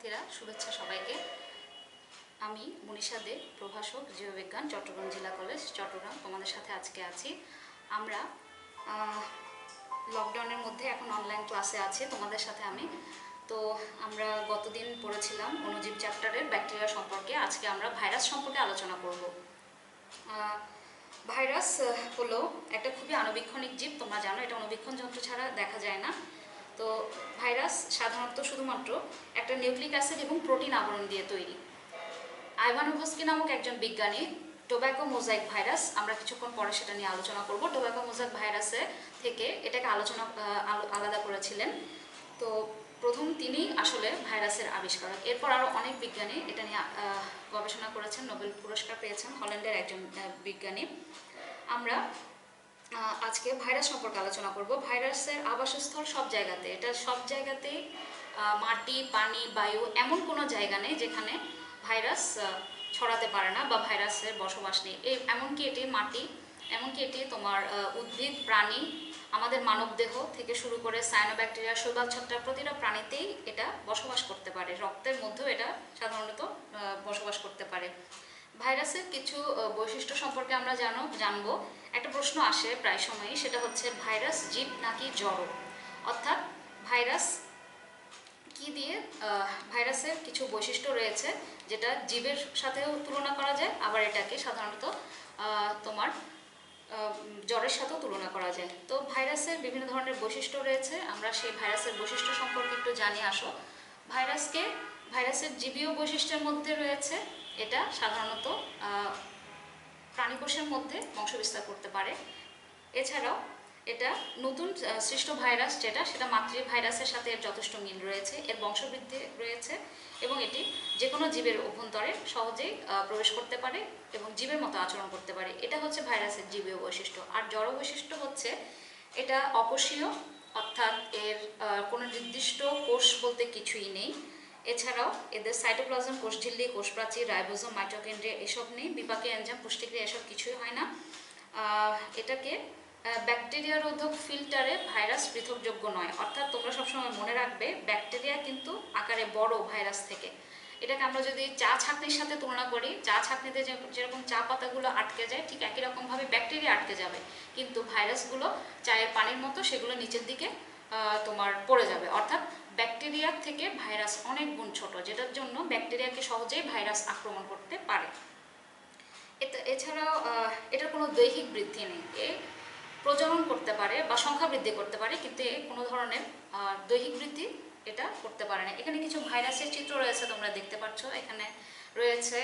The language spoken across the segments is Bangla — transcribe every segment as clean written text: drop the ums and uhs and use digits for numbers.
শিক্ষার্থীরা শুভেচ্ছা সবাইকে। আমি মনীষা দে, প্রভাষক জীববিজ্ঞান, চট্টগ্রাম জেলা কলেজ চট্টগ্রাম, তোমাদের সাথে আজকে আছি। আমরা লকডাউনের মধ্যে এখন অনলাইন ক্লাসে আছি তোমাদের সাথে আমি। তো আমরা গতদিন পড়েছিলাম অণুজীব চ্যাপ্টারের ব্যাকটেরিয়া সম্পর্কে। আজকে আমরা ভাইরাস সম্পর্কে আলোচনা করব। ভাইরাস হলো একটা খুবই আণুবীক্ষণিক জীব, তোমরা জানো এটা অণুবীক্ষণ যন্ত্র ছাড়া দেখা যায় না। তো ভাইরাস সাধারণত শুধুমাত্র একটা নিউক্লিক অ্যাসিড এবং প্রোটিন আবরণ দিয়ে তৈরি। আইভানোভস্কি নামক একজন বিজ্ঞানী টোব্যাকো মোজাইক ভাইরাস, আমরা কিছুক্ষণ পরে সেটা নিয়ে আলোচনা করব, টোব্যাকো মোজাইক ভাইরাসে থেকে এটাকে আলাদা করেছিলেন। তো প্রথম তিনি আসলে ভাইরাসের আবিষ্কারক। এরপর আরও অনেক বিজ্ঞানী এটা নিয়ে গবেষণা করেছেন, নোবেল পুরস্কার পেয়েছেন, হল্যান্ডের একজন বিজ্ঞানী। আমরা আজকে ভাইরাস সম্পর্কে আলোচনা করব। ভাইরাসের আবাসস্থল সব জায়গাতে, এটা সব জায়গাতেই মাটি, পানি, বায়ু, এমন কোনো জায়গা নেই যেখানে ভাইরাস ছড়াতে পারে না বা ভাইরাসের বসবাস নেই। এমনকি এটি তোমার উদ্ভিদ, প্রাণী, আমাদের মানবদেহ থেকে শুরু করে সায়ানোব্যাকটেরিয়া, শৈবাল ছত্রাক, প্রতিটা প্রাণীতেই এটা বসবাস করতে পারে। রক্তের মধ্যেও এটা সাধারণত বসবাস করতে পারে। ভাইরাসের কিছু বৈশিষ্ট্য সম্পর্কে আমরা জানবো। একটা প্রশ্ন আসে প্রায় সময়ই, সেটা হচ্ছে ভাইরাস জীব নাকি জড়, অর্থাৎ ভাইরাস কি দিয়ে। ভাইরাসের কিছু বৈশিষ্ট্য রয়েছে যেটা জীবের সাথেও তুলনা করা যায়, আবার এটাকে সাধারণত তোমার জ্বরের সাথেও তুলনা করা যায়। তো ভাইরাসের বিভিন্ন ধরনের বৈশিষ্ট্য রয়েছে, আমরা সেই ভাইরাসের বৈশিষ্ট্য সম্পর্কে একটু জানি আসো। ভাইরাসের জীবীয় বৈশিষ্ট্যের মধ্যে রয়েছে এটা সাধারণত প্রাণীকোষের মধ্যে বংশবিস্তার করতে পারে। এছাড়াও এটা নতুন সৃষ্ট ভাইরাস সেটা মাতৃ ভাইরাসের সাথে এর যথেষ্ট মিল রয়েছে, এর বংশবৃদ্ধি রয়েছে এবং এটি যে কোনো জীবের অভ্যন্তরে সহজেই প্রবেশ করতে পারে এবং জীবের মতো আচরণ করতে পারে। এটা হচ্ছে ভাইরাসের জীবীয় বৈশিষ্ট্য। আর জড় বৈশিষ্ট্য হচ্ছে এটা অকোষীয়, অর্থাৎ এর কোনো নির্দিষ্ট কোষ বলতে কিছুই নেই। এছাড়াও এদের সাইটোপ্লাজম, কোষঝিল্লি, কোষপ্রাচীর, রাইবোজোম, মাইটোকন্ড্রিয়া এসব নেই। বিপাকীয় এনজাইম, পুষ্টিক্রিয়া এসব কিছুই হয় না। এটাকে ব্যাকটেরিয়া রোধক ফিল্টারে ভাইরাস পৃথকযোগ্য নয়, অর্থাৎ তোমরা সবসময় মনে রাখবে ব্যাকটেরিয়া কিন্তু আকারে বড় ভাইরাস থেকে। এটাকে আমরা যদি চা ছাঁকনির সাথে তুলনা করি, চা ছাঁকনিতে যেরকম চা পাতাগুলো আটকে যায়, ঠিক একই রকমভাবে ব্যাকটেরিয়া আটকে যাবে, কিন্তু ভাইরাসগুলো চায়ের পানির মতো সেগুলো নিচের দিকে তোমার পড়ে যাবে। অর্থাৎ ব্যাকটেরিয়ার থেকে ভাইরাস অনেক গুণ ছোট, যেটার জন্য ব্যাকটেরিয়াকে সহজেই ভাইরাস আক্রমণ করতে পারে। এছাড়াও এটার কোনো দৈহিক বৃদ্ধি নেই। প্রজনন করতে পারে বা সংখ্যা বৃদ্ধি করতে পারে, কিন্তু কোনো ধরনের দৈহিক বৃদ্ধি এটা করতে পারে না। এখানে কিছু ভাইরাসের চিত্র রয়েছে, তোমরা দেখতে পাচ্ছ। এখানে রয়েছে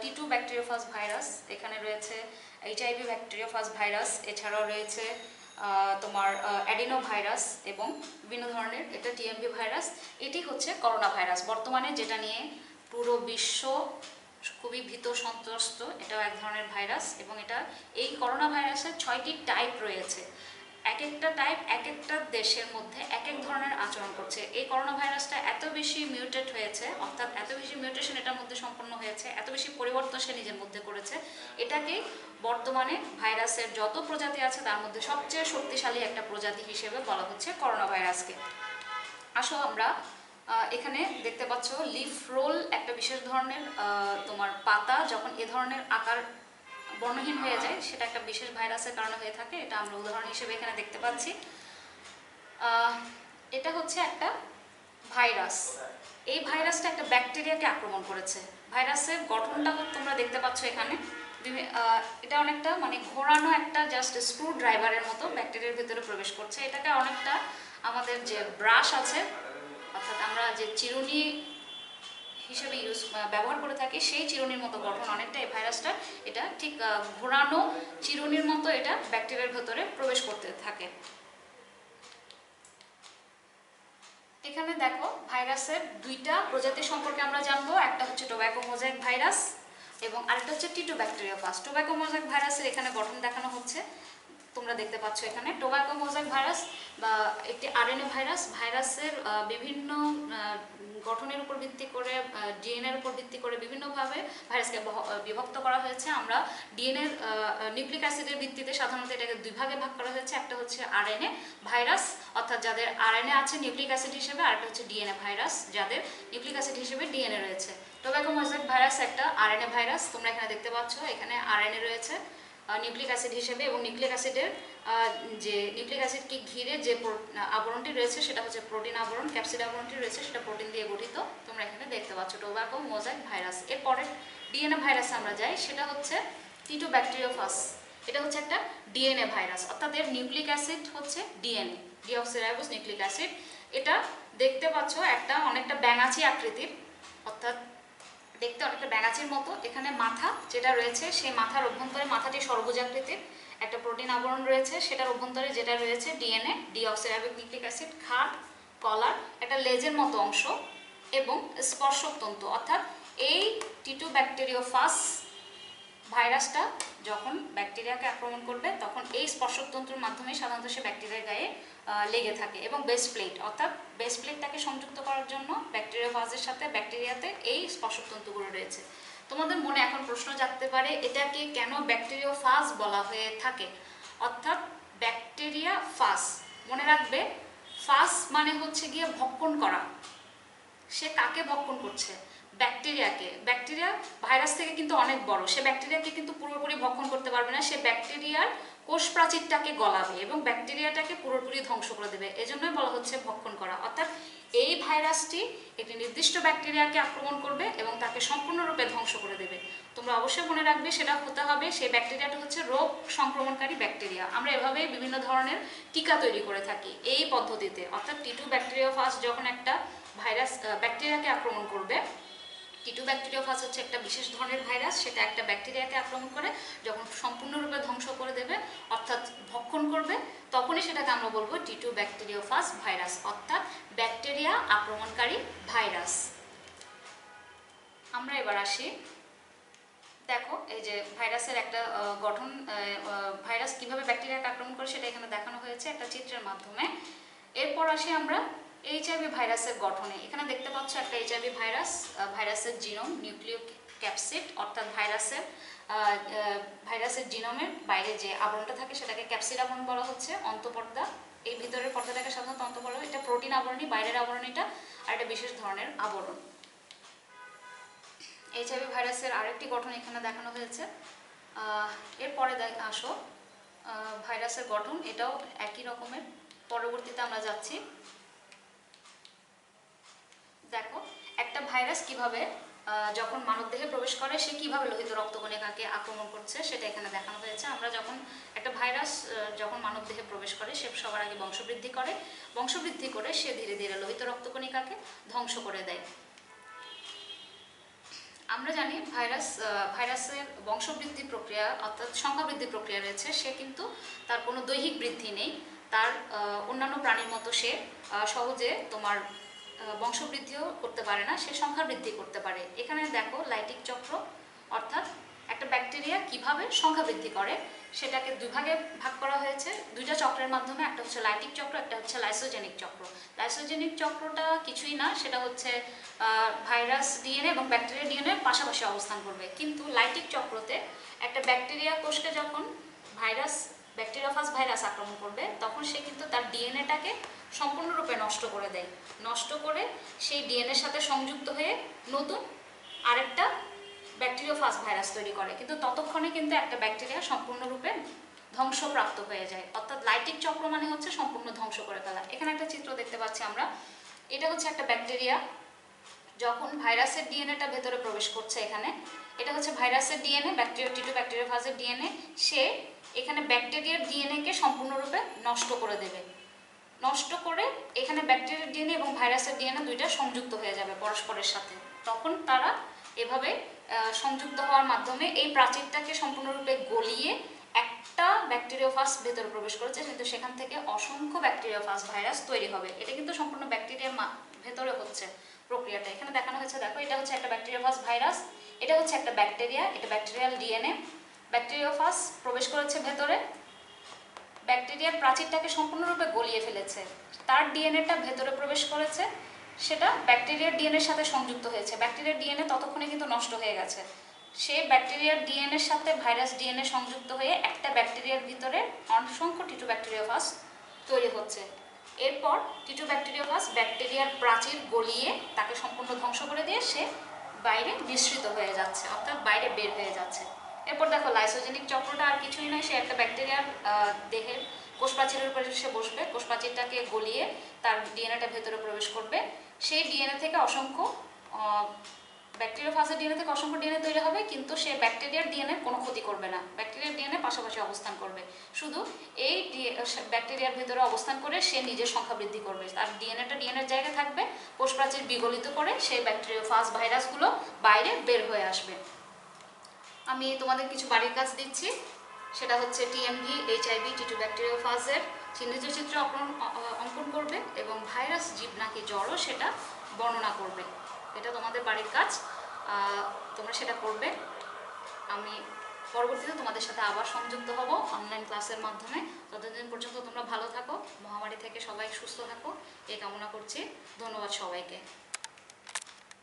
T2 ব্যাকটেরিওফাজ ভাইরাস, এখানে রয়েছে HIV ব্যাকটেরিওফাজ ভাইরাস, এছাড়াও রয়েছে তোমার অ্যাডিনো ভাইরাস এবং বিভিন্ন ধরনের এটা TMV ভাইরাস। এটি হচ্ছে করোনা ভাইরাস, বর্তমানে যেটা নিয়ে পুরো বিশ্ব খুবই ভীত সন্ত্রস্ত। এটাও এক ধরনের ভাইরাস এবং এই করোনা ভাইরাসের 6টি টাইপ রয়েছে। এক একটা টাইপ এক একটা দেশের মধ্যে এক এক ধরনের আচরণ করছে। এই করোনা ভাইরাসটা এত বেশি মিউটেট হয়েছে, অর্থাৎ এত বেশি মিউটেশন এটার মধ্যে সম্পন্ন হয়েছে, এত বেশি পরিবর্তন সে নিজের মধ্যে করেছে, এটাকে বর্তমানে ভাইরাসের যত প্রজাতি আছে তার মধ্যে সবচেয়ে শক্তিশালী একটা প্রজাতি হিসেবে বলা হচ্ছে করোনা ভাইরাসকে। আসো আমরা এখানে দেখতে পাচ্ছ লিফ রোল, একটা বিশেষ ধরনের তোমার পাতা যখন এ ধরনের আকার বর্ণহীন হয়ে যায়, সেটা একটা বিশেষ ভাইরাসের কারণে হয়ে থাকে। এটা আমরা উদাহরণ হিসেবে এখানে দেখতে পাচ্ছি। এটা হচ্ছে একটা ভাইরাস। এই ভাইরাসটা একটা ব্যাকটেরিয়াকে আক্রমণ করেছে। ভাইরাসের গঠনটা তোমরা দেখতে পাচ্ছ এখানে। এটা অনেকটা মানে ঘোরানো একটা জাস্ট স্ক্রু ড্রাইভারের মতো ব্যাকটেরিয়ার ভিতরে প্রবেশ করছে। এটাকে অনেকটা আমাদের যে ব্রাশ আছে, অর্থাৎ আমরা যে চিরুনি হিসেবে ব্যবহার করে থাকি, সেই চিরুনির মতো গঠন অনেকটা এই ভাইরাসটা। এটা ঠিক ঘোরানো চিরুনির মতো এটা ব্যাকটেরিয়ার ভেতরে প্রবেশ করতে থাকে। এখানে দেখো ভাইরাসের দুইটা প্রজাতি সম্পর্কে আমরা জানবো। একটা হচ্ছে টোব্যাকো মোজাইক ভাইরাস এবং আরেকটা হচ্ছে T2 ব্যাকটেরিওফাজ। টোব্যাকো মোজাইক ভাইরাসের এখানে গঠন দেখানো হচ্ছে। তোমরা দেখতে পাচ্ছ এখানে। টোব্যাকো মোজাইক ভাইরাস বা একটি আরএনএ ভাইরাস, ভাইরাসের বিভিন্ন গঠনের উপর ভিত্তি করে, ডিএনএর উপর ভিত্তি করে বিভিন্নভাবে ভাইরাসকে বিভক্ত করা হয়েছে। আমরা ডিএনএর নিউক্লিক অ্যাসিডের ভিত্তিতে সাধারণত এটাকে দুই ভাগে ভাগ করা হয়েছে। একটা হচ্ছে আরএনএ ভাইরাস, অর্থাৎ যাদের আরএনএ আছে নিউক্লিক অ্যাসিড হিসেবে, আর একটা হচ্ছে ডিএনএ ভাইরাস, যাদের নিউক্লিক অ্যাসিড হিসেবে ডিএনএ রয়েছে। টোব্যাকো মোজাইক ভাইরাস একটা আরএনএ ভাইরাস, তোমরা এখানে দেখতে পাচ্ছ এখানে আরএনএ রয়েছে নিউক্লিক অ্যাসিড হিসেবে, এবং নিউক্লিক অ্যাসিডের যে নিউক্লিক অ্যাসিডকে ঘিরে যে আবরণটি রয়েছে সেটা হচ্ছে প্রোটিন আবরণ, ক্যাপসিড আবরণটি রয়েছে সেটা প্রোটিন দিয়ে গঠিত। তোমরা এখানে দেখতে পাচ্ছ টোব্যাকো মোজাইক ভাইরাস। এরপরে ডিএনএ ভাইরাস আমরা যাই, সেটা হচ্ছে টিটোব্যাকটেরিওফাস। এটা হচ্ছে একটা ডিএনএ ভাইরাস, অর্থাৎ এর নিউক্লিক অ্যাসিড হচ্ছে ডিএনএ, ডিঅক্সিরাইবোজ নিউক্লিক অ্যাসিড। এটা দেখতে পাচ্ছ একটা অনেকটা ব্যাঙাচি আকৃতির, অর্থাৎ দেখতে অনেকটা ব্যাঙাচির মতো। এখানে মাথা যেটা রয়েছে সেই মাথার অভ্যন্তরে, মাথাটি সর্বজাকৃতির, একটা প্রোটিন আবরণ রয়েছে, সেটার অভ্যন্তরে যেটা রয়েছে ডিএনএ, ডিঅক্সিরাইবোজ নিউক্লিক অ্যাসিড, খাট, কলার, একটা লেজের মতো অংশ এবং স্পর্শক তন্তু। অর্থাৎ এই টিটোব্যাকটেরিওফাস ভাইরাসটা যখন ব্যাকটেরিয়াকে আক্রমণ করবে তখন এই স্পর্শক তন্তুর মাধ্যমে সাধারণত সে ব্যাকটেরিয়ার গায়ে লেগে থাকে। এবং বেস প্লেট, অর্থাৎ বেস প্লেটটাকে সংযুক্ত করার জন্য ব্যাকটেরিওফাজের সাথে ব্যাকটেরিয়াতে এই স্পর্শক তন্তুগুলো রয়েছে। তোমাদের মনে এখন প্রশ্ন জাগতে পারে, এটাকে কেন ব্যাকটেরিওফাজ বলা হয়ে থাকে? অর্থাৎ ব্যাকটেরিয়া ফাজ, মনে রাখবে ফাজ মানে হচ্ছে গিয়ে ভক্ষণ করা। সে কাকে ভক্ষণ করছে? ব্যাকটেরিয়াকে। ব্যাকটেরিয়া ভাইরাস থেকে কিন্তু অনেক বড়, সে ব্যাকটেরিয়াকে কিন্তু পুরোপুরি ভক্ষণ করতে পারবে না। সে ব্যাকটেরিয়ার কোষ প্রাচীরটাকে গলাবে এবং ব্যাকটেরিয়াটাকে পুরোপুরি ধ্বংস করে দেবে, এজন্যই বলা হচ্ছে ভক্ষণ করা। অর্থাৎ এই ভাইরাসটি একটি নির্দিষ্ট ব্যাকটেরিয়াকে আক্রমণ করবে এবং তাকে সম্পূর্ণরূপে ধ্বংস করে দেবে। তোমরা অবশ্যই মনে রাখবে সেটা হতে হবে, সেই ব্যাকটেরিয়াটা হচ্ছে রোগ সংক্রমণকারী ব্যাকটেরিয়া। আমরা এভাবেই বিভিন্ন ধরনের টিকা তৈরি করে থাকি এই পদ্ধতিতে। অর্থাৎ টিটোব্যাকটেরিওফাজ যখন একটা ভাইরাস ব্যাকটেরিয়াকে আক্রমণ করবে, টিটোব্যাকটেরিওফাজ হচ্ছে একটা বিশেষ ধরনের ভাইরাস, সেটা একটা ব্যাকটেরিয়াকে আক্রমণ করে যখন সম্পূর্ণরূপে ধ্বংস করে দেবে, অর্থাৎ ভক্ষণ করবে, তখনই সেটাকে আমরা বলবো টিটোব্যাকটেরিওফাজ ভাইরাস, অর্থাৎ ব্যাকটেরিয়া আক্রমণকারী ভাইরাস। আমরা এবার আসি, দেখো এই যে ভাইরাসের একটা গঠন, ভাইরাস কিভাবে ব্যাকটেরিয়াকে আক্রমণ করে সেটা এখানে দেখানো হয়েছে একটা চিত্রের মাধ্যমে। এরপর আসি আমরা এইচআইভি ভাইরাসের গঠনে। এখানে দেখতে পাচ্ছ একটা এইচআইভি ভাইরাস, ভাইরাসের জিনোম, নিউক্লিয় ক্যাপসিড, অর্থাৎ ভাইরাসের জিনোমের বাইরে যে আবরণটা থাকে সেটাকে ক্যাপসিড আবরণ বলা হচ্ছে। অন্তঃপর্দা, এই ভিতরের পর্দাটাকে সাধারণত অন্তঃপর্দা, এটা প্রোটিন আবরণী, বাইরের আবরণ এটা, আর এটা বিশেষ ধরনের আবরণ। এইচআইভি ভাইরাসের আরেকটি গঠন এখানে দেখানো হয়েছে। এরপরে আসো ভাইরাসের গঠন, এটাও একই রকমের। পরবর্তীতে আমরা যাচ্ছি, দেখো একটা ভাইরাস কিভাবে যখন মানবদেহে প্রবেশ করে সে কিভাবে লোহিত রক্তকণিকাকে আক্রমণ করছে সেটা এখানে দেখানো হয়েছে। আমরা যখন একটা ভাইরাস যখন মানবদেহে প্রবেশ করে সে সবার আগে বংশবৃদ্ধি করে, বংশবৃদ্ধি করে সে ধীরে ধীরে লোহিত রক্তকণিকাকে ধ্বংস করে দেয়। আমরা জানি ভাইরাসের বংশবৃদ্ধি প্রক্রিয়া অর্থাৎ সংখ্যা বৃদ্ধি প্রক্রিয়া রয়েছে, সে কিন্তু তার কোনো দৈহিক বৃদ্ধি নেই। তার অন্যান্য প্রাণীর মতো সে সহজে তোমার বংশবৃদ্ধিও করতে পারে না, সে সংখ্যা বৃদ্ধি করতে পারে। এখানে দেখো লাইটিক চক্র, অর্থাৎ একটা ব্যাকটেরিয়া কিভাবে সংখ্যা বৃদ্ধি করে সেটাকে দুই ভাগে ভাগ করা হয়েছে দুইটা চক্রের মাধ্যমে। একটা হচ্ছে লাইটিক চক্র, একটা হচ্ছে লাইসোজেনিক চক্র। লাইসোজেনিক চক্রটা কিছুই না, সেটা হচ্ছে ভাইরাস ডিএনএ এবং ব্যাকটেরিয়া ডিএনএ পাশাপাশি অবস্থান করবে। কিন্তু লাইটিক চক্রতে একটা ব্যাকটেরিয়া কোষকে যখন ব্যাকটেরিওফাজ ভাইরাস আক্রমণ করবে তখন সে কিন্তু তার ডিএনএটাকে সম্পূর্ণরূপে নষ্ট করে দেয়। নষ্ট করে সেই ডিএনএর সাথে সংযুক্ত হয়ে নতুন আরেকটা ব্যাকটেরিওফাজ ভাইরাস তৈরি করে, কিন্তু ততক্ষণে কিন্তু একটা ব্যাকটেরিয়া সম্পূর্ণরূপে ধ্বংসপ্রাপ্ত হয়ে যায়। অর্থাৎ লাইটিক চক্র মানে হচ্ছে সম্পূর্ণ ধ্বংস করে ফেলা। এখানে একটা চিত্র দেখতে পাচ্ছি আমরা, এটা হচ্ছে একটা ব্যাকটেরিয়া যখন ভাইরাসের ডিএনএটা ভেতরে প্রবেশ করছে। এখানে এটা হচ্ছে ভাইরাসের ডিএনএ, টিটোব্যাকটেরিওফাজের ডিএনএ। সে এখানে ব্যাকটেরিয়ার ডিএনএকে সম্পূর্ণরূপে নষ্ট করে দেবে। নষ্ট করে এখানে ব্যাকটেরিয়ার ডিএনএ এবং ভাইরাসের ডিএনএ দুইটা সংযুক্ত হয়ে যাবে পরস্পরের সাথে। তখন তারা এভাবে সংযুক্ত হওয়ার মাধ্যমে এই প্রাচীরটাকে সম্পূর্ণরূপে গলিয়ে একটা ব্যাকটেরিওফাজ ভেতরে প্রবেশ করেছে, কিন্তু সেখান থেকে অসংখ্য ব্যাকটেরিওফাজ ভাইরাস তৈরি হবে। এটা কিন্তু সম্পূর্ণ ব্যাকটেরিয়ার ভেতরে হচ্ছে প্রক্রিয়াটা। এখানে দেখানো হয়েছে, দেখো এটা হচ্ছে একটা ব্যাকটেরিওফাজ ভাইরাস, এটা হচ্ছে একটা ব্যাকটেরিয়া, এটা ব্যাকটেরিয়াল ডিএনএ। ব্যাকটেরিওফাজ প্রবেশ করেছে ভেতরে, ব্যাকটেরিয়ার প্রাচীরটাকে সম্পূর্ণরূপে গলিয়ে ফেলেছে। তার ডিএনএটা ভেতরে প্রবেশ করেছে, সেটা ব্যাকটেরিয়ার ডিএনএর সাথে সংযুক্ত হয়েছে। ব্যাকটেরিয়ার ডিএনএ ততক্ষণে কিন্তু নষ্ট হয়ে গেছে। সেই ব্যাকটেরিয়ার ডিএনএর সাথে ভাইরাস ডিএনএ সংযুক্ত হয়ে একটা ব্যাকটেরিয়ার ভিতরে অসংখ্য টিট্রোব্যাকটেরিওফাজ তৈরি হচ্ছে। এরপর টিট্রোব্যাকটেরিওফাজ ব্যাকটেরিয়ার প্রাচীর গলিয়ে তাকে সম্পূর্ণ ধ্বংস করে দিয়ে সে বাইরে মিশ্রিত হয়ে যাচ্ছে, অর্থাৎ বাইরে বের হয়ে যাচ্ছে। এরপর দেখো লাইসোজেনিক চক্রটা আর কিছুই নয়, সে একটা ব্যাকটেরিয়ার দেহের কোষপ্রাচীরের উপরে সে বসবে, কোষপ্রাচীরটাকে গলিয়ে তার ডিএনএটা ভেতরে প্রবেশ করবে। সেই ডিএনএ থেকে অসংখ্য ব্যাকটেরিওফাজের ডিএনএ থেকে অসংখ্য ডিএনএ তৈরি হবে, কিন্তু সে ব্যাকটেরিয়ার ডিএনএ কোনো ক্ষতি করবে না, ব্যাকটেরিয়ার ডিএনএ পাশাপাশি অবস্থান করবে। শুধু এই ব্যাকটেরিয়ার ভিতরে অবস্থান করে সে নিজের সংখ্যা বৃদ্ধি করবে, তার ডিএনএর জায়গায় থাকবে, কোষপ্রাচীর বিগলিত করে সেই ব্যাকটেরিওফাজ ভাইরাসগুলো বাইরে বের হয়ে আসবে। আমি তোমাদের কিছু বাড়ির কাজ দিচ্ছি, সেটা হচ্ছে টিএমভি, এইচআইভি, টিট্রোব্যাকটেরিওফাজের চিহ্নিত চিত্র অঙ্কন করবে এবং ভাইরাস জীব নাকি জড়ো সেটা বর্ণনা করবে। এটা তোমাদের বাড়ির কাজ, তোমরা সেটা করবে। আমি পরবর্তীতে তোমাদের সাথে আবার সংযুক্ত হব অনলাইন ক্লাসের মাধ্যমে। ততদিন পর্যন্ত তোমরা ভালো থাকো, মহামারী থেকে সবাই সুস্থ থাকো এই কামনা করছি। ধন্যবাদ সবাইকে।